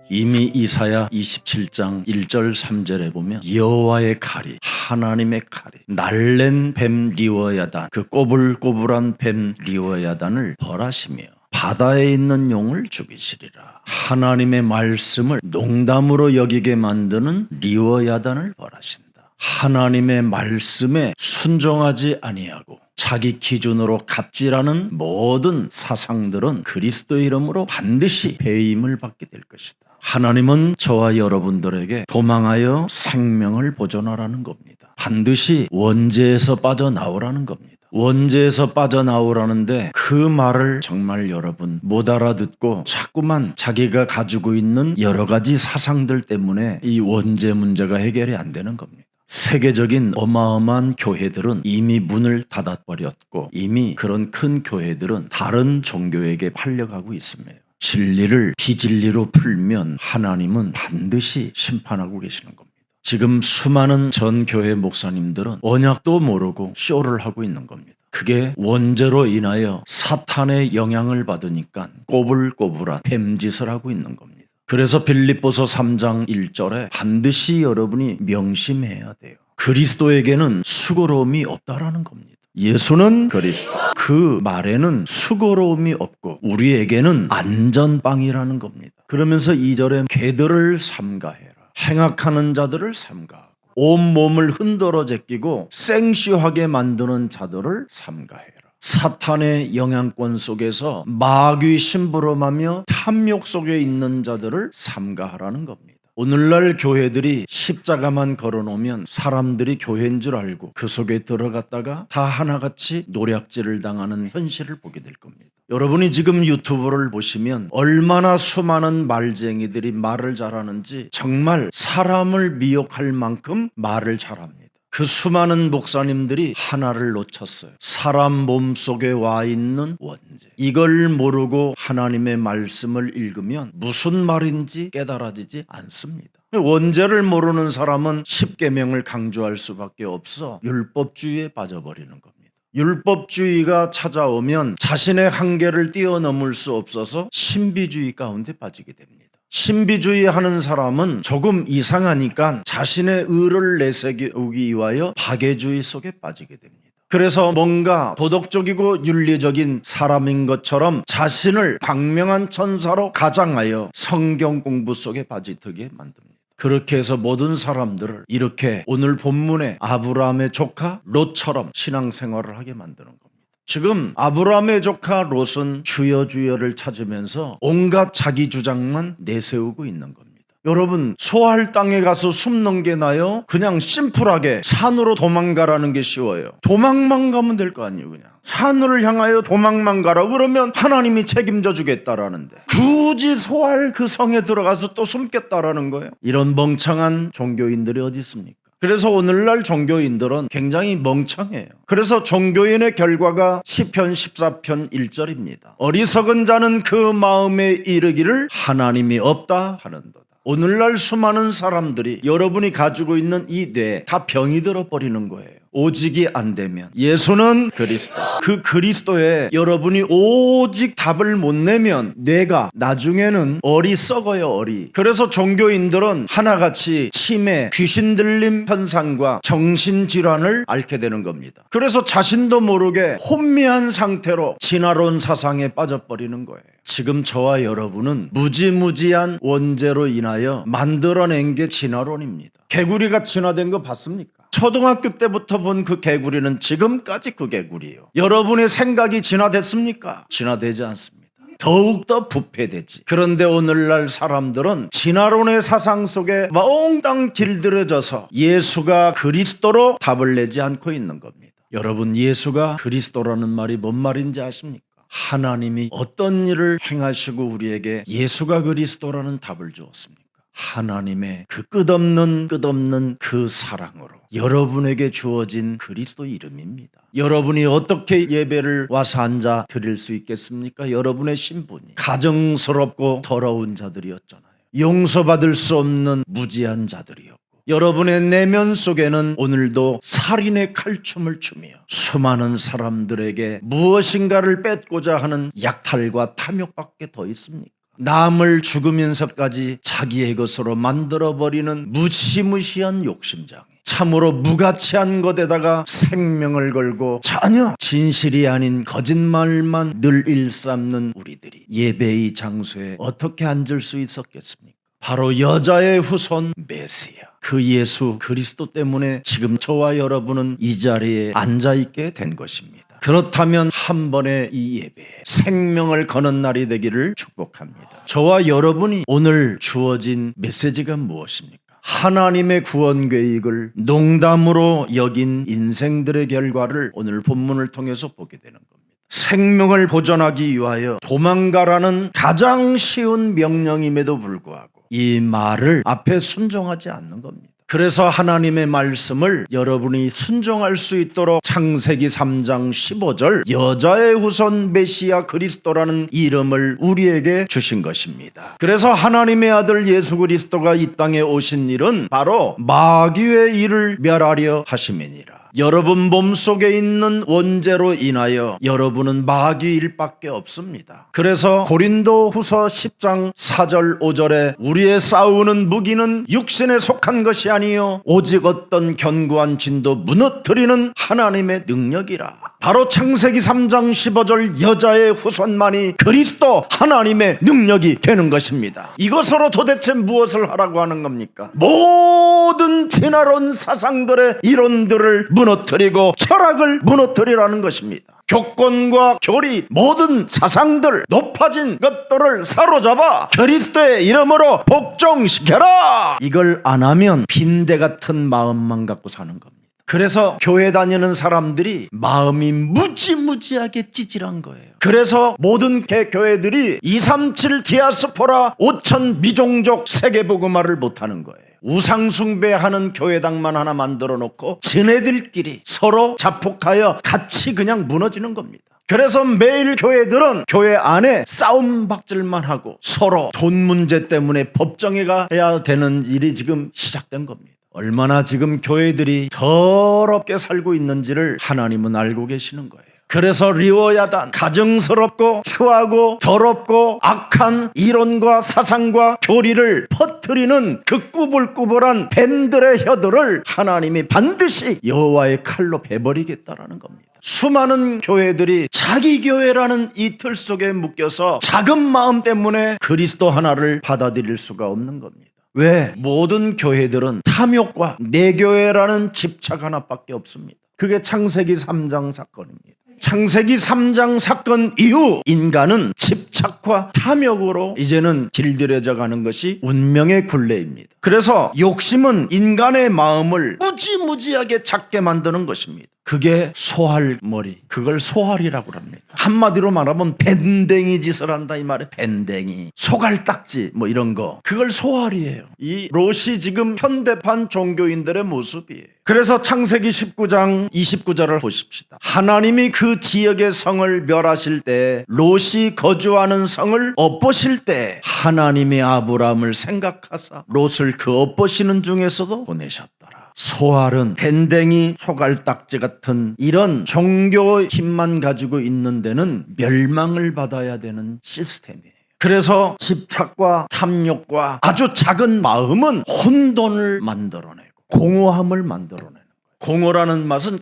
이미 이사야 27장 1절 3절에 보면 여호와의 칼이, 하나님의 칼이 날랜 뱀 리워야단, 그 꼬불꼬불한 뱀 리워야단을 벌하시며 바다에 있는 용을 죽이시리라. 하나님의 말씀을 농담으로 여기게 만드는 리워야단을 벌하신다. 하나님의 말씀에 순종하지 아니하고 자기 기준으로 갑질하는 모든 사상들은 그리스도의 이름으로 반드시 배임을 받게 될 것이다. 하나님은 저와 여러분들에게 도망하여 생명을 보존하라는 겁니다. 반드시 원죄에서 빠져나오라는 겁니다. 원죄에서 빠져나오라는데 그 말을 정말 여러분 못 알아듣고 자꾸만 자기가 가지고 있는 여러 가지 사상들 때문에 이 원죄 문제가 해결이 안 되는 겁니다. 세계적인 어마어마한 교회들은 이미 문을 닫아버렸고 이미 그런 큰 교회들은 다른 종교에게 팔려가고 있습니다. 진리를 비진리로 풀면 하나님은 반드시 심판하고 계시는 겁니다. 지금 수많은 전 교회 목사님들은 언약도 모르고 쇼를 하고 있는 겁니다. 그게 원죄로 인하여 사탄의 영향을 받으니까 꼬불꼬불한 뱀짓을 하고 있는 겁니다. 그래서 빌립보서 3장 1절에 반드시 여러분이 명심해야 돼요. 그리스도에게는 수고로움이 없다라는 겁니다. 예수는 그리스도, 그 말에는 수고로움이 없고 우리에게는 안전빵이라는 겁니다. 그러면서 2절에 개들을 삼가해라. 행악하는 자들을 삼가하고 온몸을 흔들어 제끼고 생쇼하게 만드는 자들을 삼가해라. 사탄의 영향권 속에서 마귀 심부름하며 탐욕 속에 있는 자들을 삼가하라는 겁니다. 오늘날 교회들이 십자가만 걸어놓으면 사람들이 교회인 줄 알고 그 속에 들어갔다가 다 하나같이 노략질을 당하는 현실을 보게 될 겁니다. 여러분이 지금 유튜브를 보시면 얼마나 수많은 말쟁이들이 말을 잘하는지 정말 사람을 미혹할 만큼 말을 잘합니다. 그 수많은 목사님들이 하나를 놓쳤어요. 사람 몸속에 와 있는 원죄. 이걸 모르고 하나님의 말씀을 읽으면 무슨 말인지 깨달아지지 않습니다. 원죄를 모르는 사람은 십계명을 강조할 수밖에 없어 율법주의에 빠져버리는 겁니다. 율법주의가 찾아오면 자신의 한계를 뛰어넘을 수 없어서 신비주의 가운데 빠지게 됩니다. 신비주의 하는 사람은 조금 이상하니까 자신의 의를 내세우기 위하여 박애주의 속에 빠지게 됩니다. 그래서 뭔가 도덕적이고 윤리적인 사람인 것처럼 자신을 광명한 천사로 가장하여 성경 공부 속에 빠지게 만듭니다. 그렇게 해서 모든 사람들을 이렇게 오늘 본문의 아브라함의 조카 롯처럼 신앙생활을 하게 만드는 겁니다. 지금 아브라함의 조카 롯은 주여주여를 찾으면서 온갖 자기 주장만 내세우고 있는 겁니다. 여러분, 소할 땅에 가서 숨는 게 나요? 그냥 심플하게 산으로 도망가라는 게 쉬워요. 도망만 가면 될 거 아니에요. 그냥 산을 향하여 도망만 가라 그러면 하나님이 책임져 주겠다라는데 굳이 소할 그 성에 들어가서 또 숨겠다라는 거예요. 이런 멍청한 종교인들이 어디 있습니까? 그래서 오늘날 종교인들은 굉장히 멍청해요. 그래서 종교인의 결과가 시편 14편 1절입니다. 어리석은 자는 그 마음에 이르기를 하나님이 없다 하는도다. 오늘날 수많은 사람들이 여러분이 가지고 있는 이 뇌에 다 병이 들어버리는 거예요. 오직이 안 되면 예수는 그리스도, 그 그리스도에 여러분이 오직 답을 못 내면 뇌가 나중에는 얼이 썩어요. 얼이. 그래서 종교인들은 하나같이 치매, 귀신 들림 현상과 정신질환을 앓게 되는 겁니다. 그래서 자신도 모르게 혼미한 상태로 진화론 사상에 빠져버리는 거예요. 지금 저와 여러분은 무지무지한 원죄로 인하여 만들어낸 게 진화론입니다. 개구리가 진화된 거 봤습니까? 초등학교 때부터 본 그 개구리는 지금까지 그 개구리예요. 여러분의 생각이 진화됐습니까? 진화되지 않습니다. 더욱더 부패되지. 그런데 오늘날 사람들은 진화론의 사상 속에 몽땅 길들여져서 예수가 그리스도로 답을 내지 않고 있는 겁니다. 여러분, 예수가 그리스도라는 말이 뭔 말인지 아십니까? 하나님이 어떤 일을 행하시고 우리에게 예수가 그리스도라는 답을 주었습니까? 하나님의 그 끝없는 그 사랑으로 여러분에게 주어진 그리스도 이름입니다. 여러분이 어떻게 예배를 와서 앉아 드릴 수 있겠습니까? 여러분의 신분이 가증스럽고 더러운 자들이었잖아요. 용서받을 수 없는 무지한 자들이었고 여러분의 내면 속에는 오늘도 살인의 칼춤을 추며 수많은 사람들에게 무엇인가를 뺏고자 하는 약탈과 탐욕밖에 더 있습니까? 남을 죽으면서까지 자기의 것으로 만들어버리는 무시무시한 욕심장애, 참으로 무가치한 것에다가 생명을 걸고 전혀 진실이 아닌 거짓말만 늘 일삼는 우리들이 예배의 장소에 어떻게 앉을 수 있었겠습니까? 바로 여자의 후손 메시아, 그 예수 그리스도 때문에 지금 저와 여러분은 이 자리에 앉아있게 된 것입니다. 그렇다면 한 번의 이 예배에 생명을 거는 날이 되기를 축복합니다. 저와 여러분이 오늘 주어진 메시지가 무엇입니까? 하나님의 구원 계획을 농담으로 여긴 인생들의 결과를 오늘 본문을 통해서 보게 되는 겁니다. 생명을 보존하기 위하여 도망가라는 가장 쉬운 명령임에도 불구하고 이 말을 앞에 순종하지 않는 겁니다. 그래서 하나님의 말씀을 여러분이 순종할 수 있도록 창세기 3장 15절 여자의 후손 메시아 그리스도라는 이름을 우리에게 주신 것입니다. 그래서 하나님의 아들 예수 그리스도가 이 땅에 오신 일은 바로 마귀의 일을 멸하려 하심이니라. 여러분 몸속에 있는 원죄로 인하여 여러분은 마귀일밖에 없습니다. 그래서 고린도 후서 10장 4절 5절에 우리의 싸우는 무기는 육신에 속한 것이 아니요 오직 어떤 견고한 진도 무너뜨리는 하나님의 능력이라. 바로 창세기 3장 15절 여자의 후손만이 그리스도 하나님의 능력이 되는 것입니다. 이것으로 도대체 무엇을 하라고 하는 겁니까? 모든 진화론 사상들의 이론들을 무너뜨리고 철학을 무너뜨리라는 것입니다. 교권과 교리, 모든 사상들, 높아진 것들을 사로잡아 그리스도의 이름으로 복종시켜라. 이걸 안 하면 빈대 같은 마음만 갖고 사는 겁니다. 그래서 교회 다니는 사람들이 마음이 무지무지하게 찌질한 거예요. 그래서 모든 개교회들이 237 디아스포라 5천 미종족 세계복음화를 못하는 거예요. 우상숭배하는 교회당만 하나 만들어 놓고 지네들끼리 서로 자폭하여 같이 그냥 무너지는 겁니다. 그래서 매일 교회들은 교회 안에 싸움박질만 하고 서로 돈 문제 때문에 법정에 가야 되는 일이 지금 시작된 겁니다. 얼마나 지금 교회들이 더럽게 살고 있는지를 하나님은 알고 계시는 거예요. 그래서 리워야단, 가증스럽고 추하고 더럽고 악한 이론과 사상과 교리를 퍼뜨리는 그 꾸불꾸불한 뱀들의 혀들을 하나님이 반드시 여호와의 칼로 베버리겠다라는 겁니다. 수많은 교회들이 자기 교회라는 이 틀 속에 묶여서 작은 마음 때문에 그리스도 하나를 받아들일 수가 없는 겁니다. 왜? 모든 교회들은 탐욕과 내교회라는 집착 하나밖에 없습니다. 그게 창세기 3장 사건입니다. 창세기 3장 사건 이후 인간은 집착과 탐욕으로 이제는 길들여져 가는 것이 운명의 굴레입니다. 그래서 욕심은 인간의 마음을 무지무지하게 작게 만드는 것입니다. 그게 소할머리, 그걸 소할이라고 합니다. 한마디로 말하면 밴댕이 짓을 한다 이 말이에요. 밴댕이, 소갈딱지 뭐 이런 거, 그걸 소할이에요. 이 롯이 지금 현대판 종교인들의 모습이에요. 그래서 창세기 19장 29절을 보십시다. 하나님이 그 지역의 성을 멸하실 때, 롯이 거주하는 성을 엎으실 때 하나님이 아브라함을 생각하사 롯을 그 엎으시는 중에서도 보내셨더라. 소알은 밴댕이, 소갈딱지 같은 이런 종교 힘만 가지고 있는 데는 멸망을 받아야 되는 시스템이에요. 그래서 집착과 탐욕과 아주 작은 마음은 혼돈을 만들어내고 공허함을 만들어내는 거예요. 공허라는 맛은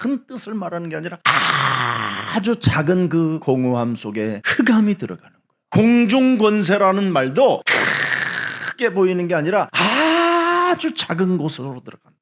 큰 뜻을 말하는 게 아니라 아주 작은 그 공허함 속에 흑암이 들어가는 거예요. 공중권세라는 말도 크게 보이는 게 아니라 아주 작은 곳으로 들어간다.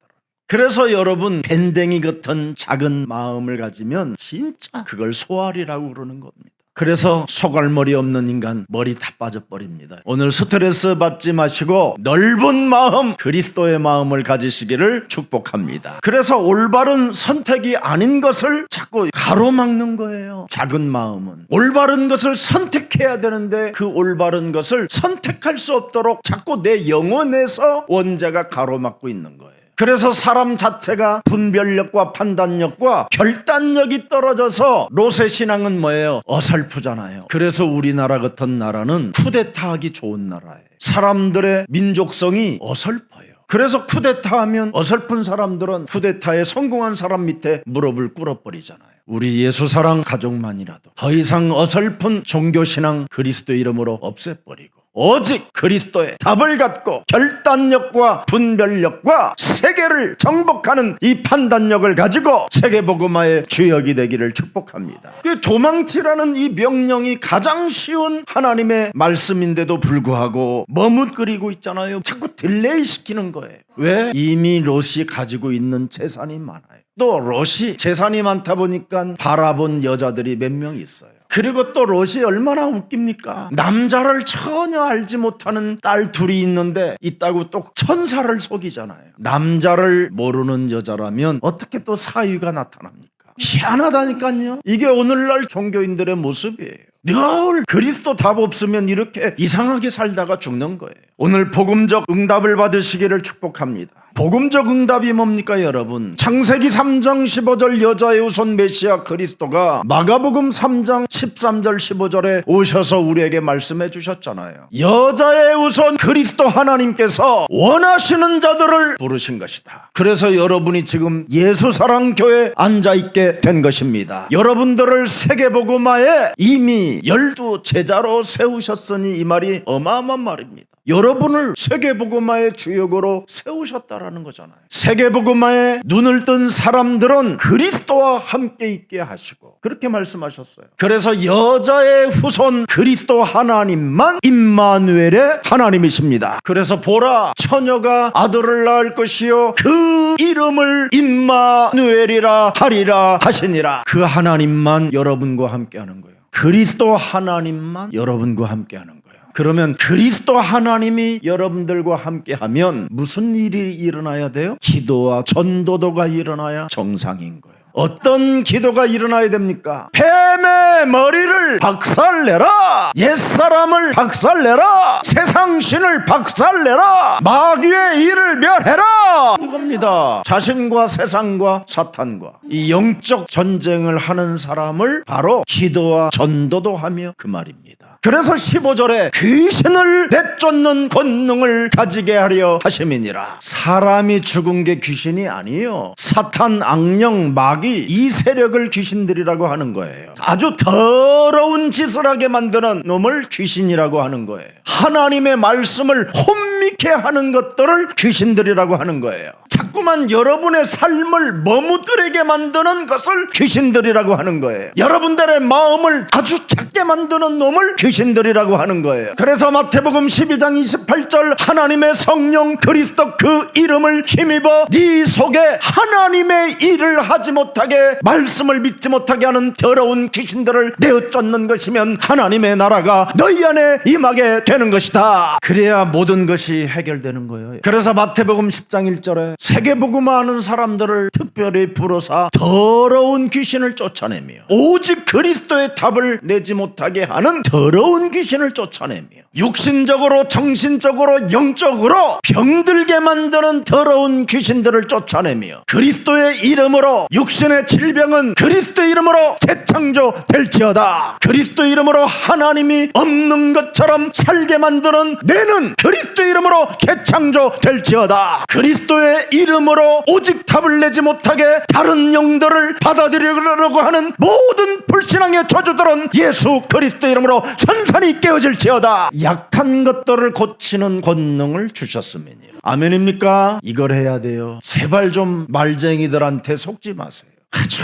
그래서 여러분 밴댕이 같은 작은 마음을 가지면 진짜 그걸 소알이라고 그러는 겁니다. 그래서 소갈머리 없는 인간 머리 다 빠져버립니다. 오늘 스트레스 받지 마시고 넓은 마음, 그리스도의 마음을 가지시기를 축복합니다. 그래서 올바른 선택이 아닌 것을 자꾸 가로막는 거예요. 작은 마음은 올바른 것을 선택해야 되는데 그 올바른 것을 선택할 수 없도록 자꾸 내 영혼에서 원죄가 가로막고 있는 거예요. 그래서 사람 자체가 분별력과 판단력과 결단력이 떨어져서 롯의 신앙은 뭐예요? 어설프잖아요. 그래서 우리나라 같은 나라는 쿠데타하기 좋은 나라예요. 사람들의 민족성이 어설퍼요. 그래서 쿠데타하면 어설픈 사람들은 쿠데타에 성공한 사람 밑에 무릎을 꿇어버리잖아요. 우리 예수사랑 가족만이라도 더 이상 어설픈 종교신앙 그리스도 이름으로 없애버리고 오직 그리스도의 답을 갖고 결단력과 분별력과 세계를 정복하는 이 판단력을 가지고 세계복음화의 주역이 되기를 축복합니다. 그 도망치라는 이 명령이 가장 쉬운 하나님의 말씀인데도 불구하고 머뭇거리고 있잖아요. 자꾸 딜레이 시키는 거예요. 왜? 이미 롯이 가지고 있는 재산이 많아요. 또 롯이 재산이 많다 보니까 바라본 여자들이 몇 명 있어요. 그리고 또 롯이 얼마나 웃깁니까? 남자를 전혀 알지 못하는 딸 둘이 있는데 있다고 또 천사를 속이잖아요. 남자를 모르는 여자라면 어떻게 또 사위가 나타납니까? 희한하다니까요. 이게 오늘날 종교인들의 모습이에요. 늘 그리스도 답 없으면 이렇게 이상하게 살다가 죽는 거예요. 오늘 복음적 응답을 받으시기를 축복합니다. 복음적 응답이 뭡니까 여러분? 창세기 3장 15절 여자의 후손 메시아 그리스도가 마가복음 3장 13절 15절에 오셔서 우리에게 말씀해 주셨잖아요. 여자의 후손 그리스도 하나님께서 원하시는 자들을 부르신 것이다. 그래서 여러분이 지금 예수사랑교회에 앉아있게 된 것입니다. 여러분들을 세계복음화에 이미 12제자로 세우셨으니 이 말이 어마어마한 말입니다. 여러분을 세계복음화의 주역으로 세우셨다라는 거잖아요. 세계복음화에 눈을 뜬 사람들은 그리스도와 함께 있게 하시고 그렇게 말씀하셨어요. 그래서 여자의 후손 그리스도 하나님만 임마누엘의 하나님이십니다. 그래서 보라 처녀가 아들을 낳을 것이요 그 이름을 임마누엘이라 하리라 하시니라. 그 하나님만 여러분과 함께 하는 거예요. 그리스도 하나님만 여러분과 함께 하는 거예요. 그러면 그리스도 하나님이 여러분들과 함께하면 무슨 일이 일어나야 돼요? 기도와 전도도가 일어나야 정상인 거예요. 어떤 기도가 일어나야 됩니까? 뱀의 머리를 박살내라, 옛사람을 박살내라, 세상신을 박살내라, 마귀의 일을 멸해라, 이겁니다. 자신과 세상과 사탄과 이 영적 전쟁을 하는 사람을 바로 기도와 전도도 하며 그 말입니다. 그래서 15절에 귀신을 내쫓는 권능을 가지게 하려 하심이니라. 사람이 죽은 게 귀신이 아니에요. 사탄, 악령, 마귀 이 세력을 귀신들이라고 하는 거예요. 아주 더러운 짓을 하게 만드는 놈을 귀신이라고 하는 거예요. 하나님의 말씀을 혼미케 하는 것들을 귀신들이라고 하는 거예요. 자꾸만 여러분의 삶을 머뭇거리게 만드는 것을 귀신들이라고 하는 거예요. 여러분들의 마음을 아주 작게 만드는 놈을 귀신들이라고 하는 거예요. 그래서 마태복음 12장 28절 하나님의 성령 그리스도 그 이름을 힘입어 네 속에 하나님의 일을 하지 못하게 말씀을 믿지 못하게 하는 더러운 귀신들을 내어 쫓는 것이면 하나님의 나라가 너희 안에 임하게 되는 것이다. 그래야 모든 것이 해결되는 거예요. 그래서 마태복음 10장 1절에 세계복음화하는 사람들을 특별히 부르사 더러운 귀신을 쫓아내며 오직 그리스도의 답을 내지 못하게 하는 더러운 귀신을 쫓아내며 육신적으로 정신적으로 영적으로 병들게 만드는 더러운 귀신들을 쫓아내며 그리스도의 이름으로 육신의 질병은 그리스도의 이름으로 재창조될지어다. 그리스도의 이름으로 하나님이 없는 것처럼 살게 만드는 뇌는 그리스도의 이름으로 재창조될지어다. 그리스도의 이름으로 오직 답을 내지 못하게 다른 영들을 받아들이려고 하는 모든 불신앙의 저주들은 예수 그리스도의 이름으로 선산이 깨어질지어다. 약한 것들을 고치는 권능을 주셨음이니 아멘입니까? 이걸 해야 돼요. 제발 좀 말쟁이들한테 속지 마세요. 아주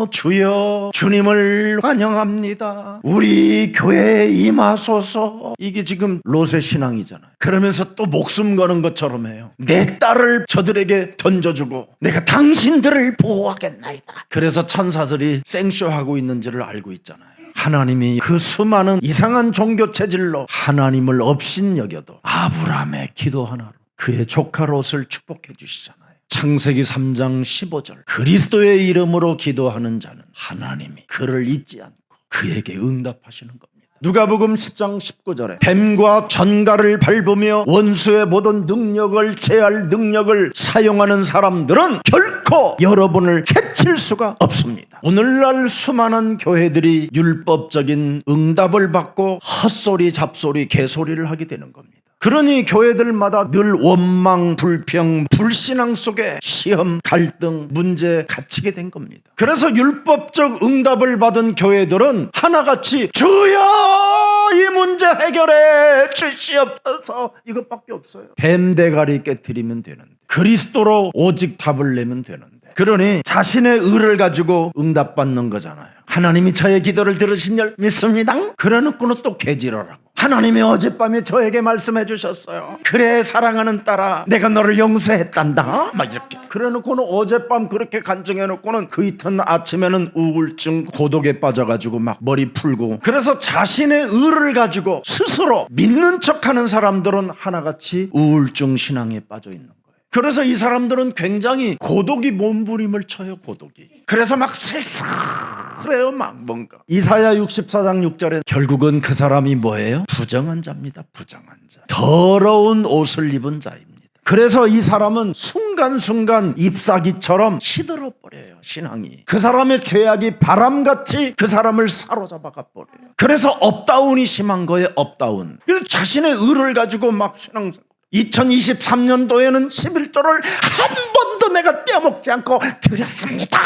주여 주님을 환영합니다. 우리 교회에 임하소서. 이게 지금 롯의 신앙이잖아요. 그러면서 또 목숨 거는 것처럼 해요. 내 딸을 저들에게 던져주고 내가 당신들을 보호하겠나이다. 그래서 천사들이 생쇼하고 있는지를 알고 있잖아요. 하나님이 그 수많은 이상한 종교 체질로 하나님을 업신여겨도 아브라함의 기도 하나로 그의 조카 롯을 축복해 주시잖아요. 창세기 3장 15절 그리스도의 이름으로 기도하는 자는 하나님이 그를 잊지 않고 그에게 응답하시는 겁니다. 누가복음 10장 19절에 뱀과 전갈을 밟으며 원수의 모든 능력을 제할 능력을 사용하는 사람들은 결코 여러분을 해칠 수가 없습니다. 오늘날 수많은 교회들이 율법적인 응답을 받고 헛소리 잡소리 개소리를 하게 되는 겁니다. 그러니 교회들마다 늘 원망, 불평, 불신앙 속에 시험, 갈등, 문제 갇히게 된 겁니다. 그래서 율법적 응답을 받은 교회들은 하나같이 주여 이 문제 해결해 주시옵소서 이것밖에 없어요. 뱀 대가리 깨트리면 되는데, 그리스도로 오직 답을 내면 되는데, 그러니 자신의 의를 가지고 응답받는 거잖아요. 하나님이 저의 기도를 들으신 줄 믿습니다. 그래놓고는 또 개지러라고. 하나님이 어젯밤에 저에게 말씀해 주셨어요. 그래 사랑하는 딸아, 내가 너를 용서했단다. 막 이렇게. 그래놓고는 어젯밤 그렇게 간증해놓고는 그 이튿 아침에는 우울증, 고독에 빠져가지고 막 머리 풀고. 그래서 자신의 의를 가지고 스스로 믿는 척하는 사람들은 하나같이 우울증 신앙에 빠져 있는 거예요. 그래서 이 사람들은 굉장히 고독이 몸부림을 쳐요. 고독이. 그래서 막 쓸쓸해요. 막 뭔가. 이사야 64장 6절에 결국은 그 사람이 뭐예요? 부정한 자입니다. 부정한 자. 더러운 옷을 입은 자입니다. 그래서 이 사람은 순간순간 잎사귀처럼 시들어 버려요. 신앙이. 그 사람의 죄악이 바람같이 그 사람을 사로잡아 가버려요. 그래서 업다운이 심한 거예요. 업다운. 그래서 자신의 의를 가지고 막 신앙생활. 2023년도에는 11조를 한 번도 내가 떼어먹지 않고 드렸습니다.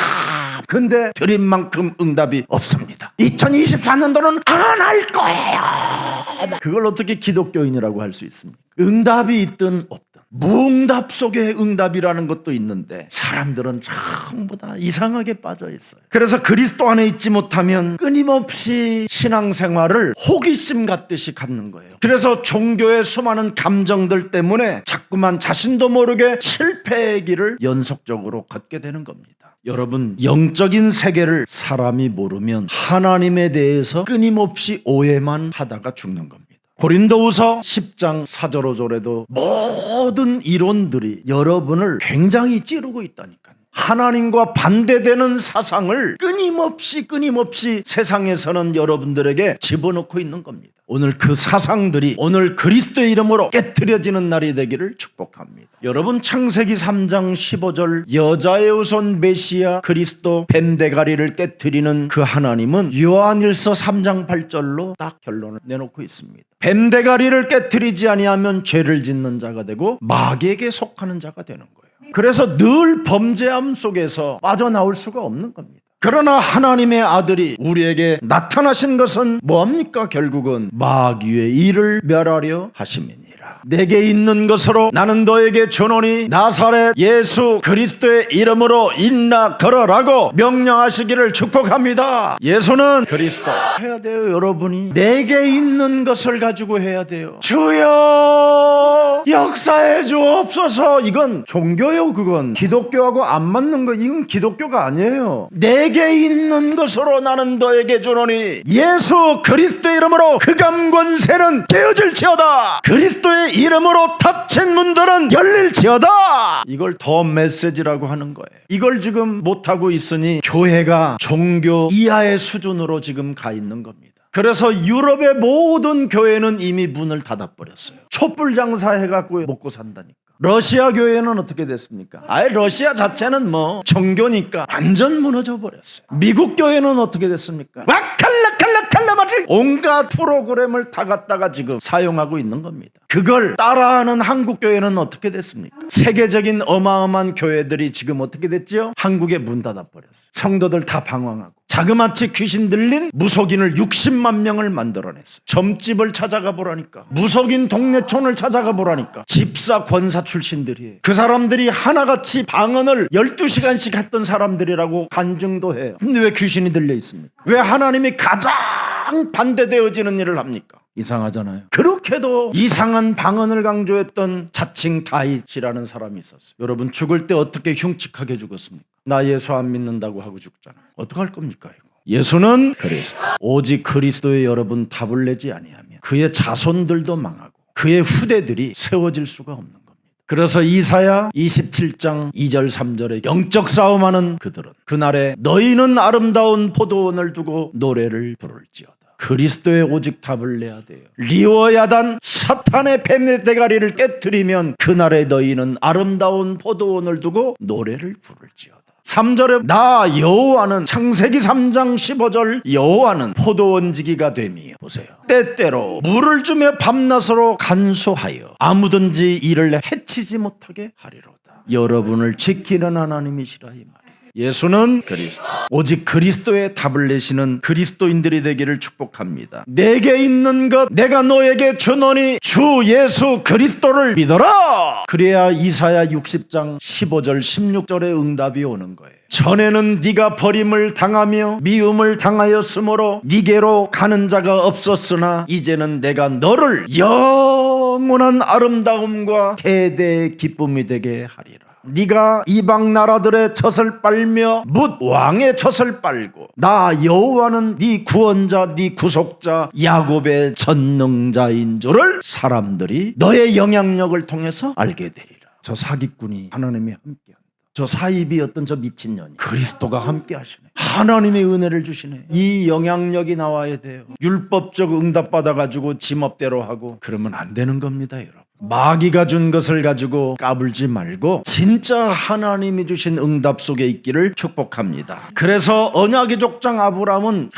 근데 드린 만큼 응답이 없습니다. 2024년도는 안 할 거예요. 그걸 어떻게 기독교인이라고 할 수 있습니까? 응답이 있든 없든. 무응답 속에 응답이라는 것도 있는데 사람들은 전부 다 이상하게 빠져 있어요. 그래서 그리스도 안에 있지 못하면 끊임없이 신앙생활을 호기심 갖듯이 갖는 거예요. 그래서 종교의 수많은 감정들 때문에 자꾸만 자신도 모르게 실패의 길을 연속적으로 걷게 되는 겁니다. 여러분, 영적인 세계를 사람이 모르면 하나님에 대해서 끊임없이 오해만 하다가 죽는 겁니다. 고린도후서 10장 4절 5절에도 모든 이론들이 여러분을 굉장히 찌르고 있다니까요. 하나님과 반대되는 사상을 끊임없이 세상에서는 여러분들에게 집어넣고 있는 겁니다. 오늘 그 사상들이 오늘 그리스도의 이름으로 깨트려지는 날이 되기를 축복합니다. 여러분, 창세기 3장 15절 여자의 후손 메시아 그리스도 뱀대가리를 깨트리는 그 하나님은 요한일서 3장 8절로 딱 결론을 내놓고 있습니다. 뱀대가리를 깨트리지 아니하면 죄를 짓는 자가 되고 마귀에게 속하는 자가 되는 거예요. 그래서 늘 범죄함 속에서 빠져나올 수가 없는 겁니다. 그러나 하나님의 아들이 우리에게 나타나신 것은 뭐합니까? 결국은 마귀의 일을 멸하려 하심이니라. 내게 있는 것으로 나는 너에게 주노니 나사렛 예수 그리스도의 이름으로 일어나 걸어라고 명령하시기를 축복합니다. 예수는 그리스도 해야 돼요. 여러분이 내게 있는 것을 가지고 해야 돼요. 주여 역사해 주옵소서. 이건 종교요. 그건 기독교하고 안 맞는 거. 이건 기독교가 아니에요. 내게 있는 것으로 나는 너에게 주노니 예수 그리스도의 이름으로 흑암 권세는 깨어질지어다. 그리스도의 이름으로 닫힌 문들은 열릴지어다. 이걸 더 메시지라고 하는 거예요. 이걸 지금 못하고 있으니 교회가 종교 이하의 수준으로 지금 가 있는 겁니다. 그래서 유럽의 모든 교회는 이미 문을 닫아버렸어요. 촛불 장사해갖고 먹고 산다니까. 러시아 교회는 어떻게 됐습니까? 아예 러시아 자체는 뭐 종교니까 완전 무너져 버렸어요. 미국 교회는 어떻게 됐습니까? 칼라마를 온갖 프로그램을 다 갖다가 지금 사용하고 있는 겁니다. 그걸 따라하는 한국 교회는 어떻게 됐습니까? 세계적인 어마어마한 교회들이 지금 어떻게 됐죠? 한국에 문 닫아버렸어요. 성도들 다 방황하고 자그마치 귀신 들린 무속인을 60만 명을 만들어냈어요. 점집을 찾아가 보라니까, 무속인 동네촌을 찾아가 보라니까, 집사 권사 출신들이에요. 그 사람들이 하나같이 방언을 12시간씩 했던 사람들이라고 간증도 해요. 근데 왜 귀신이 들려 있습니까? 왜 하나님이 가장 반대되어지는 일을 합니까? 이상하잖아요. 그렇게도 이상한 방언을 강조했던 자칭 다윗이라는 사람이 있었어요. 여러분, 죽을 때 어떻게 흉측하게 죽었습니까? 나 예수 안 믿는다고 하고 죽잖아요. 어떡할 겁니까 이거? 예수는 그리스도. 오직 그리스도에 여러분 답을 내지 아니하면 그의 자손들도 망하고 그의 후대들이 세워질 수가 없는 겁니다. 그래서 이사야 27장 2절 3절에 영적 싸움하는 그들은 그날에 너희는 아름다운 포도원을 두고 노래를 부를지어다. 그리스도의 오직 답을 내야 돼요. 리워야단 사탄의 뱀의 대가리를 깨트리면 그날에 너희는 아름다운 포도원을 두고 노래를 부를지어다. 3절에 나 여호와는 창세기 3장 15절 여호와는 포도원지기가 됨이요. 보세요. 때때로 물을 주며 밤낮으로 간수하여 아무든지 이를 해치지 못하게 하리로다. 여러분을 지키는 하나님이시라 이 말이에요. 예수는 그리스도, 오직 그리스도의 답을 내시는 그리스도인들이 되기를 축복합니다. 내게 있는 것 내가 너에게 주노니 주 예수 그리스도를 믿어라. 그래야 이사야 60장 15절 16절의 응답이 오는 거예요. 전에는 네가 버림을 당하며 미움을 당하였으므로 네게로 가는 자가 없었으나 이제는 내가 너를 영원한 아름다움과 대대의 기쁨이 되게 하리라. 네가 이방 나라들의 젖을 빨며 뭇 왕의 젖을 빨고 나 여호와는 네 구원자 네 구속자 야곱의 전능자인 줄을 사람들이 너의 영향력을 통해서 알게 되리라. 저 사기꾼이 하나님이 함께한다. 저 사입이었던 저 미친년이 그리스도가 함께 하시네. 하나님의 은혜를 주시네. 이 영향력이 나와야 돼요. 율법적 응답 받아가지고 지멋대로 하고 그러면 안 되는 겁니다, 여러분. 마귀가 준 것을 가지고 까불지 말고 진짜 하나님이 주신 응답 속에 있기를 축복합니다. 그래서 언약의 족장 아브라함은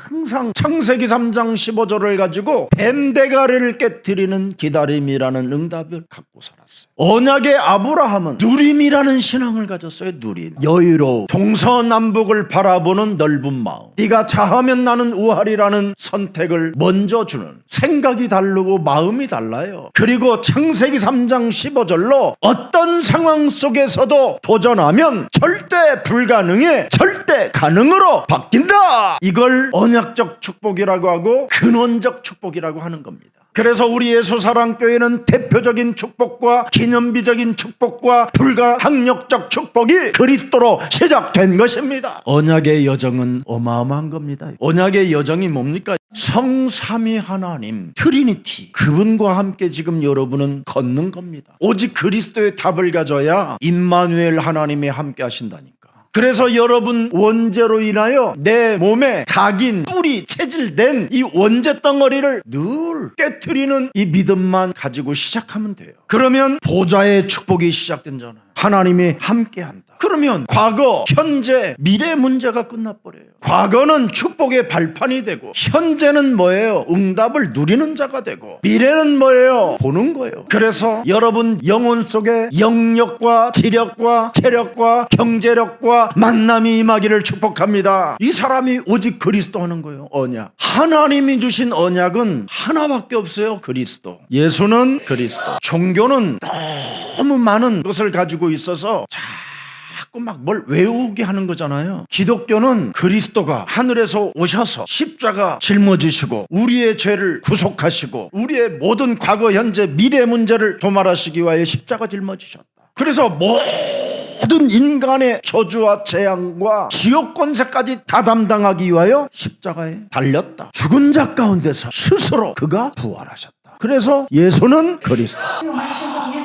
항상 창세기 3장 15절을 가지고 뱀대가리를 깨뜨리는 기다림이라는 응답을 갖고 살았어요. 언약의 아브라함은 누림이라는 신앙을 가졌어요. 누림, 여유로움, 동서남북을 바라보는 넓은 마음, 네가 자하면 나는 우하리라는 선택을 먼저 주는, 생각이 다르고 마음이 달라요. 그리고 창세기 3장 15절로 어떤 상황 속에서도 도전하면 절대 불가능해 절대 가능으로 바뀐다. 이걸 언약적 축복이라고 하고 근원적 축복이라고 하는 겁니다. 그래서 우리 예수사랑교회는 대표적인 축복과 기념비적인 축복과 불가항력적 축복이 그리스도로 시작된 것입니다. 언약의 여정은 어마어마한 겁니다. 언약의 여정이 뭡니까? 성삼위 하나님 트리니티, 그분과 함께 지금 여러분은 걷는 겁니다. 오직 그리스도의 답을 가져야 임마누엘 하나님이 함께 하신다니까. 그래서 여러분 원죄로 인하여 내 몸에 각인, 뿔이 체질된 이 원죄 덩어리를 늘 깨트리는 이 믿음만 가지고 시작하면 돼요. 그러면 보좌의 축복이 시작된잖아요. 하나님이 함께한다. 그러면 과거, 현재, 미래 문제가 끝나버려요. 과거는 축복의 발판이 되고 현재는 뭐예요? 응답을 누리는 자가 되고 미래는 뭐예요? 보는 거예요. 그래서 여러분 영혼 속에 영력과 지력과 체력과 경제력과 만남이 임하기를 축복합니다. 이 사람이 오직 그리스도 하는 거예요. 언약. 하나님이 주신 언약은 하나밖에 없어요. 그리스도. 예수는 그리스도. 종교는 너무 많은 것을 가지고 있어서 자꾸 막 뭘 외우게 하는 거잖아요. 기독교는 그리스도가 하늘에서 오셔서 십자가 짊어지시고 우리의 죄를 구속하시고 우리의 모든 과거, 현재, 미래 문제를 도말하시기 위하여 십자가 짊어지셨다. 그래서 모든 인간의 저주와 재앙과 지옥 권세까지 다 담당하기 위하여 십자가에 달렸다. 죽은 자 가운데서 스스로 그가 부활하셨다. 그래서 예수는 그리스도,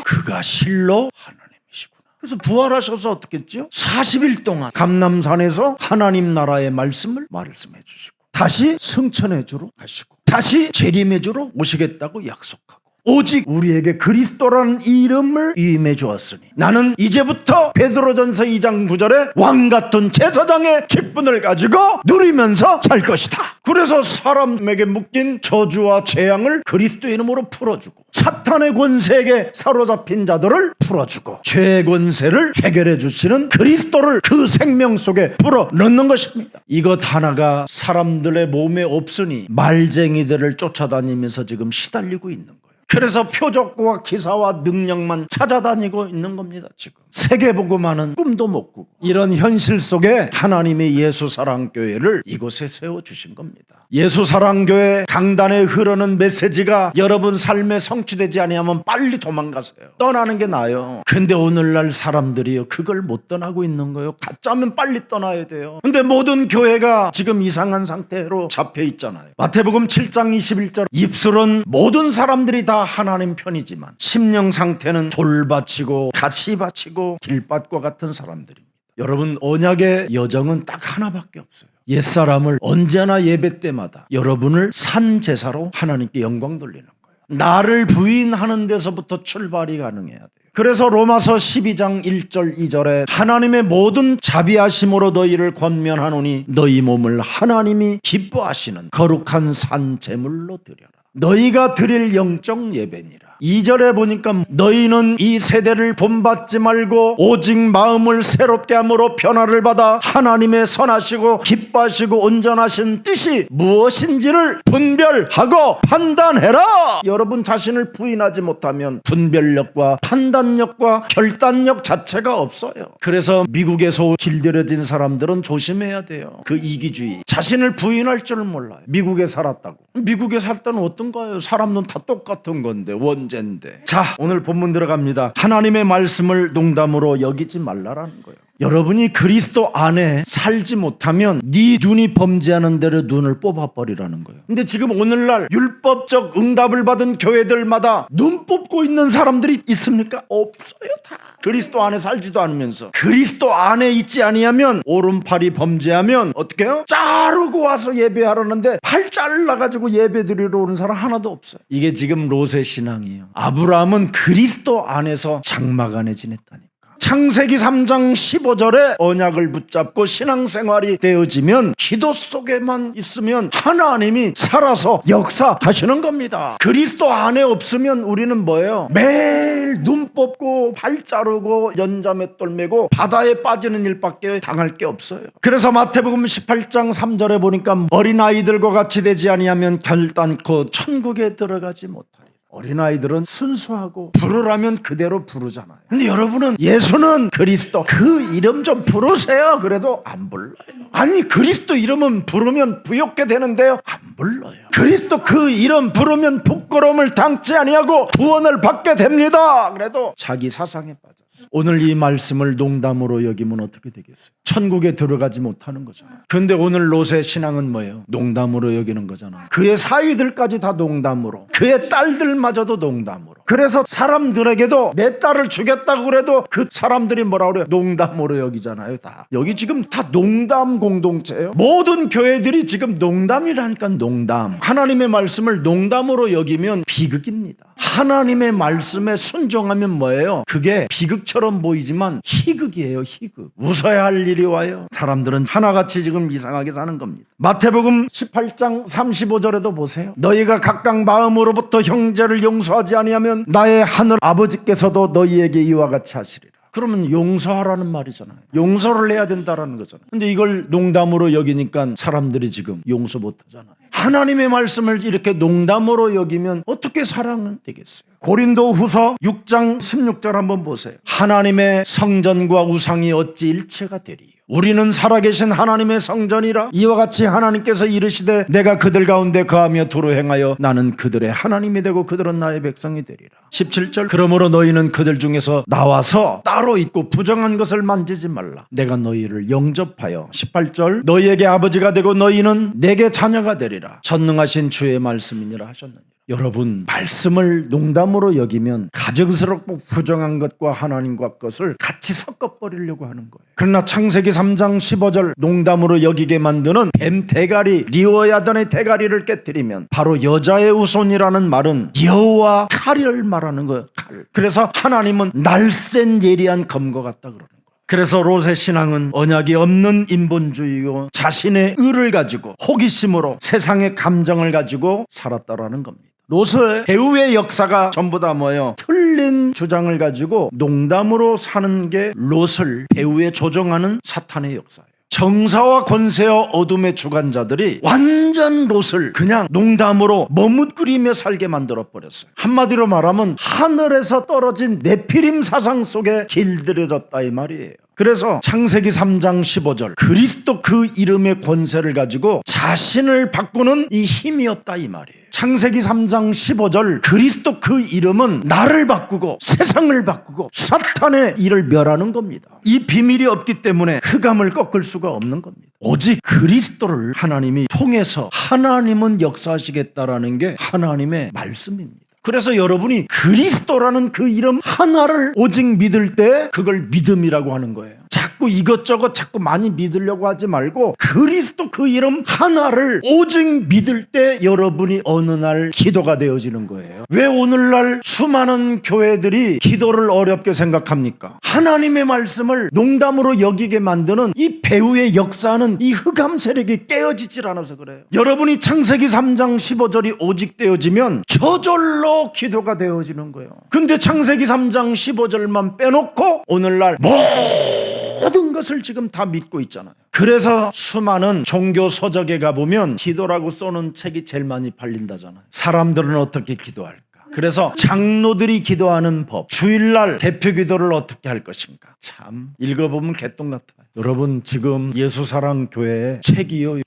그가 실로 하나님이시구나. 그래서 부활하셔서 어떻게 했죠? 40일 동안 감람산에서 하나님 나라의 말씀을 말씀해 주시고 다시 승천해 주러 가시고 다시 재림해 주러 오시겠다고 약속하고 오직 우리에게 그리스도라는 이름을 위임해 주었으니 나는 이제부터 베드로전서 2장 9절에 왕같은 제사장의 직분을 가지고 누리면서 살 것이다. 그래서 사람에게 묶인 저주와 재앙을 그리스도의 이름으로 풀어주고 사탄의 권세에게 사로잡힌 자들을 풀어주고 죄의 권세를 해결해 주시는 그리스도를 그 생명 속에 불어넣는 것입니다. 이것 하나가 사람들의 몸에 없으니 말쟁이들을 쫓아다니면서 지금 시달리고 있는 거예요. 그래서 표적과 기사와 능력만 찾아다니고 있는 겁니다. 지금 세계복음화는 꿈도 못 꾸고 이런 현실 속에 하나님의 예수사랑교회를 이곳에 세워주신 겁니다. 예수사랑교회 강단에 흐르는 메시지가 여러분 삶에 성취되지 아니하면 빨리 도망가세요. 떠나는 게 나아요. 근데 오늘날 사람들이요 그걸 못 떠나고 있는 거예요. 가짜면 빨리 떠나야 돼요. 근데 모든 교회가 지금 이상한 상태로 잡혀 있잖아요. 마태복음 7장 21절 입술은 모든 사람들이 다 하나님 편이지만 심령 상태는 돌바치고 가시바치고 길밭과 같은 사람들입니다. 여러분 언약의 여정은 딱 하나밖에 없어요. 옛사람을 언제나 예배 때마다 여러분을 산제사로 하나님께 영광 돌리는 거예요. 나를 부인하는 데서부터 출발이 가능해야 돼요. 그래서 로마서 12장 1절 2절에 하나님의 모든 자비하심으로 너희를 권면하노니 너희 몸을 하나님이 기뻐하시는 거룩한 산 제물로 드려라. 너희가 드릴 영적 예배니라. 2절에 보니까 너희는 이 세대를 본받지 말고 오직 마음을 새롭게 함으로 변화를 받아 하나님의 선하시고 기뻐하시고 온전하신 뜻이 무엇인지를 분별하고 판단해라. 여러분 자신을 부인하지 못하면 분별력과 판단력과 결단력 자체가 없어요. 그래서 미국에서 길들여진 사람들은 조심해야 돼요. 그 이기주의, 자신을 부인할 줄 몰라요. 미국에 살았다고. 미국에 살 때는 어떤가요? 사람은 다 똑같은 건데, 원죄인데. 자, 오늘 본문 들어갑니다. 하나님의 말씀을 농담으로 여기지 말라라는 거예요. 여러분이 그리스도 안에 살지 못하면 네 눈이 범죄하는 대로 눈을 뽑아버리라는 거예요. 근데 지금 오늘날 율법적 응답을 받은 교회들마다 눈 뽑고 있는 사람들이 있습니까? 없어요. 다 그리스도 안에 살지도 않으면서. 그리스도 안에 있지 아니하면 오른팔이 범죄하면 어떻게 해요? 자르고 와서 예배하라는데 팔 잘라가지고 예배 드리러 오는 사람 하나도 없어요. 이게 지금 롯의 신앙이에요. 아브라함은 그리스도 안에서 장막 안에 지냈다니까. 창세기 3장 15절에 언약을 붙잡고 신앙생활이 되어지면 기도 속에만 있으면 하나님이 살아서 역사하시는 겁니다. 그리스도 안에 없으면 우리는 뭐예요? 매일 눈 뽑고 발 자르고 연자맷돌 메고 바다에 빠지는 일밖에 당할 게 없어요. 그래서 마태복음 18장 3절에 보니까 어린아이들과 같이 되지 아니하면 결단코 천국에 들어가지 못하리. 어린아이들은 순수하고 부르라면 그대로 부르잖아요. 근데 여러분은 예수는 그리스도 그 이름 좀 부르세요. 그래도 안 불러요. 아니 그리스도 이름은 부르면 부욕게 되는데요, 안 불러요. 그리스도 그 이름 부르면 부끄러움을 당치 아니하고 구원을 받게 됩니다. 그래도 자기 사상에 빠졌어요. 오늘 이 말씀을 농담으로 여기면 어떻게 되겠어요? 천국에 들어가지 못하는 거잖아요. 근데 오늘 롯의 신앙은 뭐예요? 농담으로 여기는 거잖아요. 그의 사위들까지 다 농담으로, 그의 딸들마저도 농담으로. 그래서 사람들에게도 내 딸을 주겠다고 그래도 그 사람들이 뭐라 그래요? 농담으로 여기잖아요. 다 여기 지금 다 농담 공동체예요. 모든 교회들이 지금 농담이라니까. 농담. 하나님의 말씀을 농담으로 여기면 비극입니다. 하나님의 말씀에 순종하면 뭐예요? 그게 비극처럼 보이지만 희극이에요. 희극. 웃어야 할 일이 와요. 사람들은 하나같이 지금 이상하게 사는 겁니다. 마태복음 18장 35절에도 보세요. 너희가 각각 마음으로부터 형제를 용서하지 아니하면 나의 하늘 아버지께서도 너희에게 이와 같이 하시리라. 그러면 용서하라는 말이잖아요. 용서를 해야 된다라는 거잖아요. 근데 이걸 농담으로 여기니까 사람들이 지금 용서 못하잖아요. 하나님의 말씀을 이렇게 농담으로 여기면 어떻게 사랑은 되겠어요? 고린도 후서 6장 16절 한번 보세요. 하나님의 성전과 우상이 어찌 일체가 되리요? 우리는 살아계신 하나님의 성전이라. 이와 같이 하나님께서 이르시되 내가 그들 가운데 거하며 두루 행하여 나는 그들의 하나님이 되고 그들은 나의 백성이 되리라. 17절 그러므로 너희는 그들 중에서 나와서 따로 있고 부정한 것을 만지지 말라. 내가 너희를 영접하여 18절 너희에게 아버지가 되고 너희는 내게 자녀가 되리라. 전능하신 주의 말씀이니라 하셨느니라. 여러분 말씀을 농담으로 여기면 가증스럽고 부정한 것과 하나님과 것을 같이 섞어버리려고 하는 거예요. 그러나 창세기 3장 15절 농담으로 여기게 만드는 뱀 대가리 리워야단의 대가리를 깨뜨리면 바로 여자의 후손이라는 말은 여호와 칼을 말하는 거예요. 칼. 그래서 하나님은 날쌘 예리한 검과 같다 그러는 거예요. 그래서 롯의 신앙은 언약이 없는 인본주의요, 자신의 의를 가지고 호기심으로 세상의 감정을 가지고 살았다라는 겁니다. 롯의 배후의 역사가 전부 다 뭐예요? 틀린 주장을 가지고 농담으로 사는 게 롯을 배후에 조종하는 사탄의 역사예요. 정사와 권세와 어둠의 주관자들이 완전 롯을 그냥 농담으로 머뭇거리며 살게 만들어버렸어요. 한마디로 말하면 하늘에서 떨어진 네피림 사상 속에 길들여졌다 이 말이에요. 그래서 창세기 3장 15절 그리스도 그 이름의 권세를 가지고 자신을 바꾸는 이 힘이 없다 이 말이에요. 창세기 3장 15절 그리스도 그 이름은 나를 바꾸고 세상을 바꾸고 사탄의 일을 멸하는 겁니다. 이 비밀이 없기 때문에 흑암을 꺾을 수가 없는 겁니다. 오직 그리스도를 하나님이 통해서 하나님은 역사하시겠다라는 게 하나님의 말씀입니다. 그래서 여러분이 그리스도라는 그 이름 하나를 오직 믿을 때 그걸 믿음이라고 하는 거예요. 자꾸 자꾸 이것저것 자꾸 많이 믿으려고 하지 말고 그리스도 그 이름 하나를 오직 믿을 때 여러분이 어느 날 기도가 되어지는 거예요. 왜 오늘날 수많은 교회들이 기도를 어렵게 생각합니까? 하나님의 말씀을 농담으로 여기게 만드는 이 배후의 역사는 이 흑암 세력이 깨어지질 않아서 그래요. 여러분이 창세기 3장 15절이 오직 되어지면 저절로 기도가 되어지는 거예요. 근데 창세기 3장 15절만 빼놓고 오늘날 모든 것을 지금 다 믿고 있잖아요. 그래서 수많은 종교 서적에 가보면 기도라고 써놓은 책이 제일 많이 팔린다잖아요. 사람들은 어떻게 기도할까? 그래서 장로들이 기도하는 법, 주일날 대표 기도를 어떻게 할 것인가? 참 읽어보면 개똥 같아요. 여러분 지금 예수사랑교회 책이요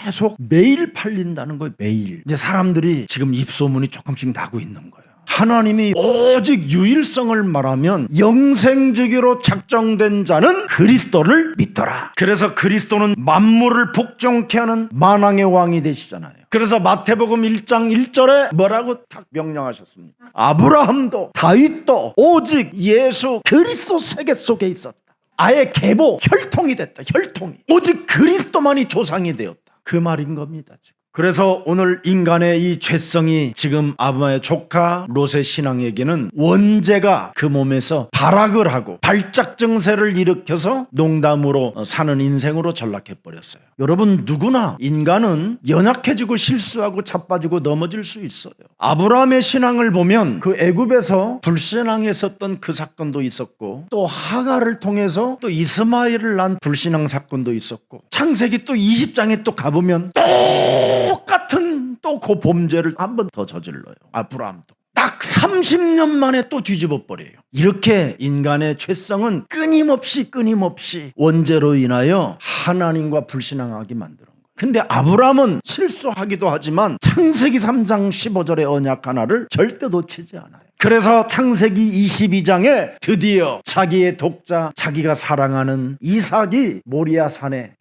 계속 매일 팔린다는 거예요. 매일. 이제 사람들이 지금 입소문이 조금씩 나고 있는 거예요. 하나님이 오직 유일성을 말하면 영생주기로 작정된 자는 그리스도를 믿더라. 그래서 그리스도는 만물을 복종케 하는 만왕의 왕이 되시잖아요. 그래서 마태복음 1장 1절에 뭐라고 딱 명령하셨습니까? 아브라함도 다윗도 오직 예수 그리스도 세계 속에 있었다. 아예 계보 혈통이 됐다. 혈통이 오직 그리스도만이 조상이 되었다. 그 말인 겁니다. 지금. 그래서 오늘 인간의 이 죄성이 지금 아브라함의 조카 롯의 신앙에게는 원죄가 그 몸에서 발악을 하고 발작 증세를 일으켜서 농담으로 사는 인생으로 전락해버렸어요. 여러분 누구나 인간은 연약해지고 실수하고 자빠지고 넘어질 수 있어요. 아브라함의 신앙을 보면 그 애굽에서 불신앙했었던 그 사건도 있었고 또 하가를 통해서 또 이스마엘을 낳은 불신앙 사건도 있었고 창세기 또 20장에 또 가보면 똑같은 또 그 범죄를 한 번 더 저질러요. 아브라함도 딱 30년 만에 또 뒤집어 버려요. 이렇게 인간의 죄성은 끊임없이 원죄로 인하여 하나님과 불신앙하게 만드는 거예요. 근데 아브라함은 실수하기도 하지만 창세기 3장 15절의 언약 하나를 절대 놓치지 않아요. 그래서 창세기 22장에 드디어 자기의 독자, 자기가 사랑하는 이삭이 모리아 산에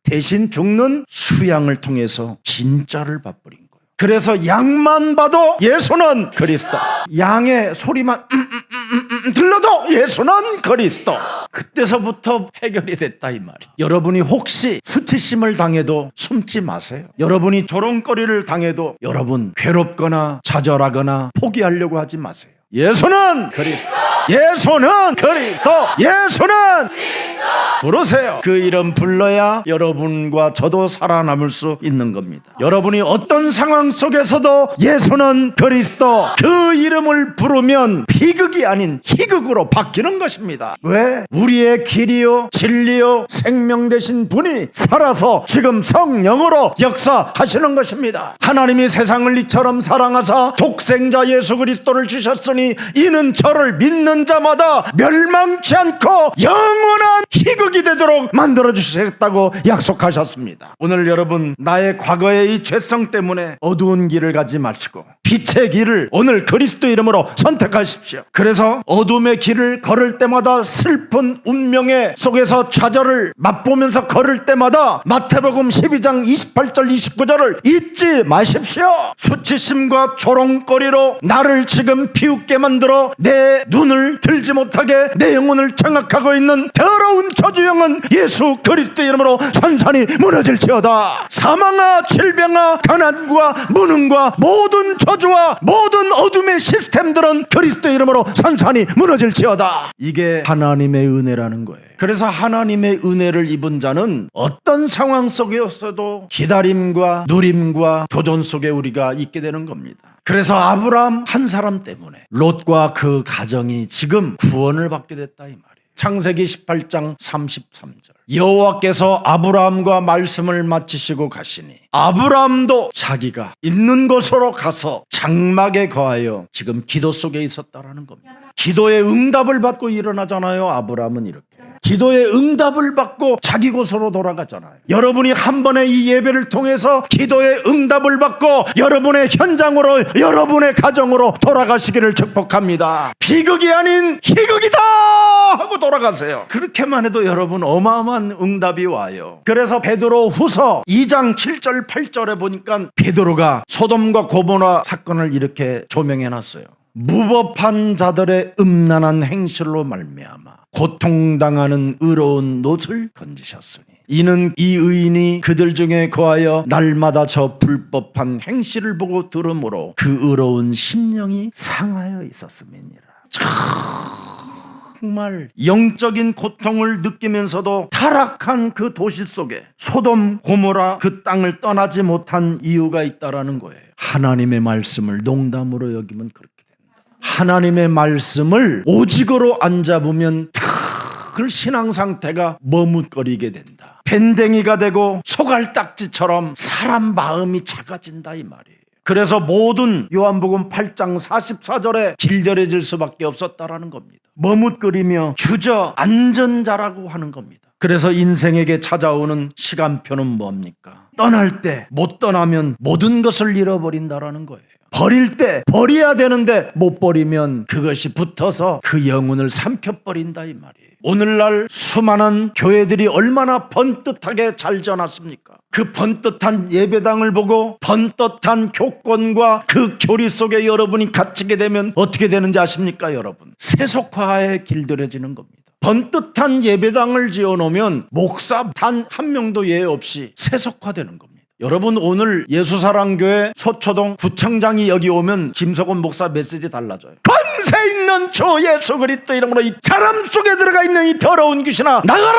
대신 죽는 수양을 통해서 진짜를 봐버린 거예요. 그래서 양만 봐도 예수는 그리스도, 양의 소리만 들려도 예수는 그리스도. 그때서부터 해결이 됐다 이 말이에요. 여러분이 혹시 수치심을 당해도 숨지 마세요. 여러분이 조롱거리를 당해도 여러분 괴롭거나 좌절하거나 포기하려고 하지 마세요. 예수는 그리스도, 예수는 그리스도, 예수는 그리스도 부르세요. 그 이름 불러야 여러분과 저도 살아남을 수 있는 겁니다. 여러분이 어떤 상황 속에서도 예수는 그리스도 그 이름을 부르면 비극이 아닌 희극으로 바뀌는 것입니다. 왜? 우리의 길이요 진리요 생명 되신 분이 살아서 지금 성령으로 역사하시는 것입니다. 하나님이 세상을 이처럼 사랑하사 독생자 예수 그리스도를 주셨으니 이는 저를 믿는 자마다 멸망치 않고 영원한 희극이 되도록 만들어주시겠다고 약속하셨습니다. 오늘 여러분 나의 과거의 이 죄성 때문에 어두운 길을 가지 마시고 빛의 길을 오늘 그리스도 이름으로 선택하십시오. 그래서 어둠의 길을 걸을 때마다 슬픈 운명의 속에서 좌절을 맛보면서 걸을 때마다 마태복음 12장 28절 29절을 잊지 마십시오. 수치심과 조롱거리로 나를 지금 비웃게 만들어 내 눈을 들지 못하게 내 영혼을 장악하고 있는 더러운 저주영은 예수 그리스도 이름으로 산산이 무너질지어다. 사망아 질병아 가난과 무능과 모든 저주와 모든 어둠의 시스템들은 그리스도 이름으로 산산이 무너질지어다. 이게 하나님의 은혜라는 거예요. 그래서 하나님의 은혜를 입은 자는 어떤 상황 속에서도 기다림과 누림과 도전 속에 우리가 있게 되는 겁니다. 그래서 아브라함 한 사람 때문에 롯과 그 가정이 지금 구원을 받게 됐다 이 말이에요. 창세기 18장 33절 여호와께서 아브라함과 말씀을 마치시고 가시니 아브라함도 자기가 있는 곳으로 가서 장막에 거하여 지금 기도 속에 있었다라는 겁니다. 기도의 응답을 받고 일어나잖아요. 아브라함은 이렇게 기도의 응답을 받고 자기 곳으로 돌아가잖아요. 여러분이 한 번의 이 예배를 통해서 기도의 응답을 받고 여러분의 현장으로 여러분의 가정으로 돌아가시기를 축복합니다. 비극이 아닌 희극이다 하고 돌아가세요. 그렇게만 해도 여러분 어마어마한 응답이 와요. 그래서 베드로 후서 2장 7절 8절에 보니까 베드로가 소돔과 고모라 사건을 이렇게 조명해놨어요. 무법한 자들의 음란한 행실로 말미암아 고통당하는 의로운 놋을 건지셨으니 이는 이 의인이 그들 중에 거하여 날마다 저 불법한 행실을 보고 들으므로 그 의로운 심령이 상하여 있었음이니라. 정말 영적인 고통을 느끼면서도 타락한 그 도시 속에 소돔 고모라 그 땅을 떠나지 못한 이유가 있다라는 거예요. 하나님의 말씀을 농담으로 여기면 그렇게 된다. 하나님의 말씀을 오직으로 안 잡으면 그 신앙 상태가 머뭇거리게 된다. 밴댕이가 되고 소갈딱지처럼 사람 마음이 작아진다 이 말이에요. 그래서 모든 요한복음 8장 44절에 길들여질 수밖에 없었다라는 겁니다. 머뭇거리며 주저앉은 자라고 하는 겁니다. 그래서 인생에게 찾아오는 시간표는 뭡니까? 떠날 때 못 떠나면 모든 것을 잃어버린다라는 거예요. 버릴 때 버려야 되는데 못 버리면 그것이 붙어서 그 영혼을 삼켜버린다 이 말이에요. 오늘날 수많은 교회들이 얼마나 번듯하게 잘 전했습니까? 그 번듯한 예배당을 보고 번듯한 교권과 그 교리 속에 여러분이 갇히게 되면 어떻게 되는지 아십니까 여러분? 세속화에 길들여지는 겁니다. 번듯한 예배당을 지어놓으면 목사 단 한 명도 예외 없이 세속화되는 겁니다. 여러분 오늘 예수사랑교회 서초동 구청장이 여기 오면 김석원 목사 메시지 달라져요. 권세 있는 주 예수 그리스도 이름으로 이 사람 속에 들어가 있는 이 더러운 귀신아 나가라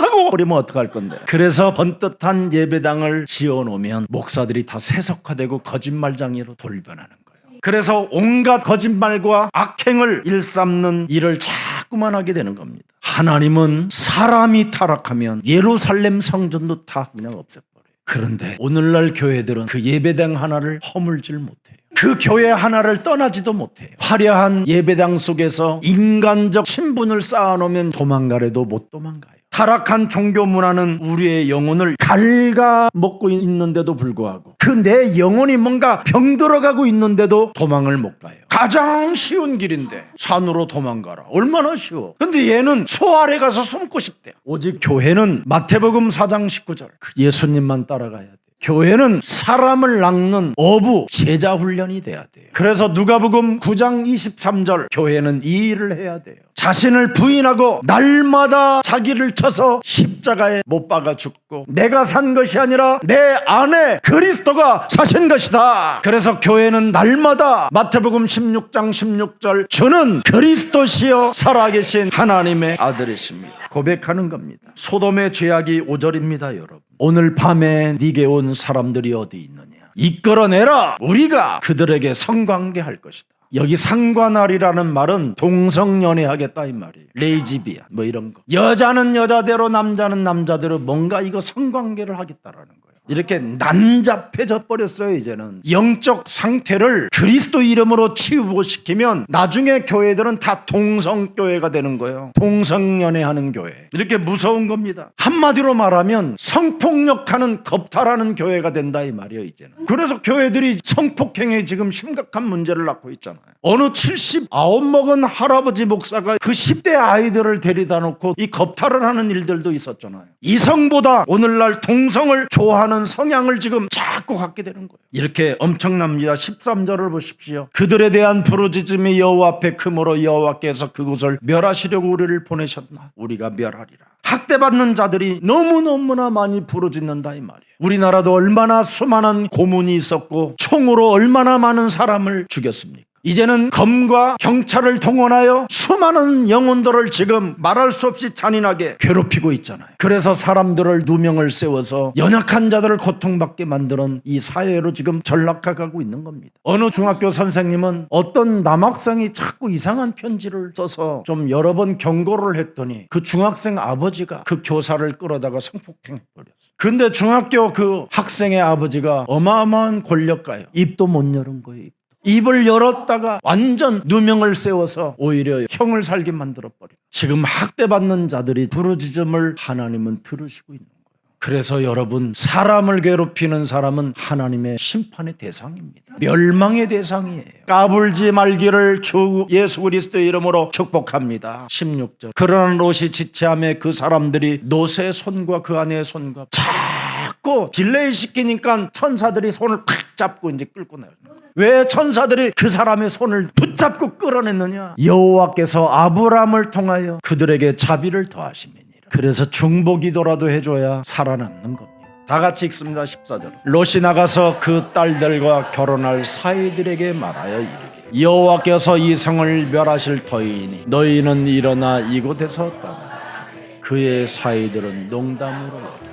하고 버리면 어떡할 건데. 그래서 번듯한 예배당을 지어놓으면 목사들이 다 세속화되고 거짓말장이로 돌변하는 거예요. 그래서 온갖 거짓말과 악행을 일삼는 일을 자꾸만 하게 되는 겁니다. 하나님은 사람이 타락하면 예루살렘 성전도 다 그냥 없애버려요. 그런데 오늘날 교회들은 그 예배당 하나를 허물질 못해요. 그 교회 하나를 떠나지도 못해요. 화려한 예배당 속에서 인간적 신분을 쌓아놓으면 도망가래도 못 도망가요. 타락한 종교 문화는 우리의 영혼을 갉아먹고 있는데도 불구하고 그 내 영혼이 뭔가 병들어가고 있는데도 도망을 못 가요. 가장 쉬운 길인데 산으로 도망가라. 얼마나 쉬워. 근데 얘는 소 아래 가서 숨고 싶대요. 오직 교회는 마태복음 4장 19절 그 예수님만 따라가야 돼요. 교회는 사람을 낚는 어부 제자 훈련이 돼야 돼요. 그래서 누가복음 9장 23절 교회는 이 일을 해야 돼요. 자신을 부인하고 날마다 자기를 쳐서 십자가에 못 박아 죽고 내가 산 것이 아니라 내 안에 그리스도가 사신 것이다. 그래서 교회는 날마다 마태복음 16장 16절 저는 그리스도시여 살아계신 하나님의 아들이십니다. 고백하는 겁니다. 소돔의 죄악이 5절입니다. 여러분 오늘 밤에 네게 온 사람들이 어디 있느냐 이끌어내라. 우리가 그들에게 성관계할 것이다. 여기 상관할이라는 말은 동성연애하겠다 이 말이에요. 레이즈비안 뭐 이런 거. 여자는 여자대로 남자는 남자대로 뭔가 이거 성관계를 하겠다라는 거예요. 이렇게 난잡해져 버렸어요. 이제는 영적 상태를 그리스도 이름으로 치유시키면 나중에 교회들은 다 동성교회가 되는 거예요. 동성연애하는 교회. 이렇게 무서운 겁니다. 한마디로 말하면 성폭력하는 겁탈하는 교회가 된다 이 말이에요. 이제는. 그래서 교회들이 성폭행에 지금 심각한 문제를 낳고 있잖아요. 어느 79 먹은 할아버지 목사가 그 10대 아이들을 데려다 놓고 이 겁탈을 하는 일들도 있었잖아요. 이성보다 오늘날 동성을 좋아하는 성향을 지금 자꾸 갖게 되는 거예요. 이렇게 엄청납니다. 13절을 보십시오. 그들에 대한 부르짖음이 여호와 앞에 크므로 여호와께서 그곳을 멸하시려고 우리를 보내셨나 우리가 멸하리라. 학대받는 자들이 너무너무나 많이 부르짖는다 이 말이에요. 우리나라도 얼마나 수많은 고문이 있었고 총으로 얼마나 많은 사람을 죽였습니까? 이제는 검과 경찰을 동원하여 수많은 영혼들을 지금 말할 수 없이 잔인하게 괴롭히고 있잖아요. 그래서 사람들을 누명을 세워서 연약한 자들을 고통받게 만드는 이 사회로 지금 전락해가고 있는 겁니다. 어느 중학교 선생님은 어떤 남학생이 자꾸 이상한 편지를 써서 좀 여러 번 경고를 했더니 그 중학생 아버지가 그 교사를 끌어다가 성폭행해버렸어요. 근데 중학교 그 학생의 아버지가 어마어마한 권력가예요. 입도 못 여는 거예요. 입을 열었다가 완전 누명을 세워서 오히려 형을 살게 만들어버려요. 지금 학대받는 자들이 부르짖음을 하나님은 들으시고 있는 거예요. 그래서 여러분 사람을 괴롭히는 사람은 하나님의 심판의 대상입니다. 멸망의 대상이에요. 까불지 말기를 주 예수 그리스도의 이름으로 축복합니다. 16절 그러나 롯이 지체함에 그 사람들이 롯의 손과 그 아내의 손과 자꾸 자꾸 딜레이 시키니까 천사들이 손을 탁 잡고 이제 끌고 나요. 왜 천사들이 그 사람의 손을 붙잡고 끌어냈느냐? 여호와께서 아브라함을 통하여 그들에게 자비를 더하심이니라. 그래서 중보기도라도 해줘야 살아남는 겁니다. 다 같이 읽습니다. 14절. 롯이 나가서 그 딸들과 결혼할 사이들에게 말하여 이르기를 여호와께서 이 성을 멸하실 터이니 너희는 일어나 이곳에서 떠나라. 그의 사이들은 농담으로 여긴다.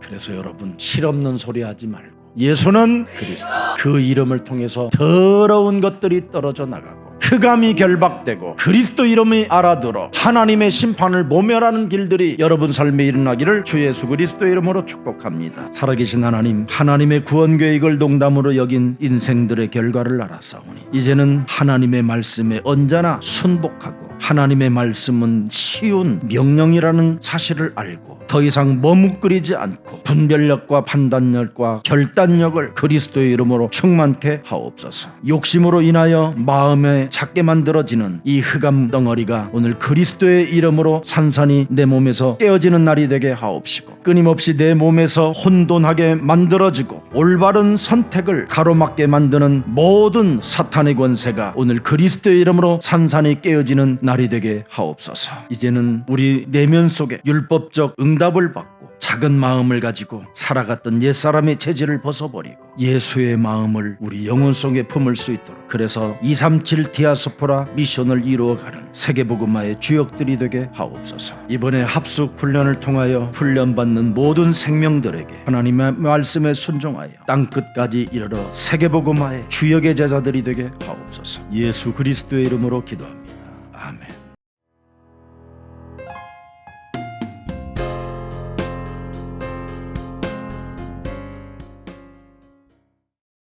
그래서 여러분 실없는 소리 하지 말고 예수는 그리스도, 그 이름을 통해서 더러운 것들이 떨어져 나가고 흑암이 결박되고 그리스도 이름이 알아들어 하나님의 심판을 모멸하는 길들이 여러분 삶에 일어나기를 주 예수 그리스도 이름으로 축복합니다. 살아계신 하나님, 하나님의 구원 계획을 농담으로 여긴 인생들의 결과를 알았사오니 이제는 하나님의 말씀에 언제나 순복하고 하나님의 말씀은 쉬운 명령이라는 사실을 알고 더 이상 머뭇거리지 않고 분별력과 판단력과 결단력을 그리스도의 이름으로 충만케 하옵소서. 욕심으로 인하여 마음에 작게 만들어지는 이 흑암 덩어리가 오늘 그리스도의 이름으로 산산이 내 몸에서 깨어지는 날이 되게 하옵시고 끊임없이 내 몸에서 혼돈하게 만들어지고 올바른 선택을 가로막게 만드는 모든 사탄의 권세가 오늘 그리스도의 이름으로 산산이 깨어지는 날이 되게 하옵소서. 이제는 우리 내면 속에 율법적 응답을 받고 작은 마음을 가지고 살아갔던 옛사람의 체질을 벗어버리고 예수의 마음을 우리 영혼 속에 품을 수 있도록 그래서 237 디아스포라 미션을 이루어가는 세계복음화의 주역들이 되게 하옵소서. 이번에 합숙 훈련을 통하여 훈련받는 모든 생명들에게 하나님의 말씀에 순종하여 땅끝까지 이르러 세계복음화의 주역의 제자들이 되게 하옵소서. 예수 그리스도의 이름으로 기도합니다.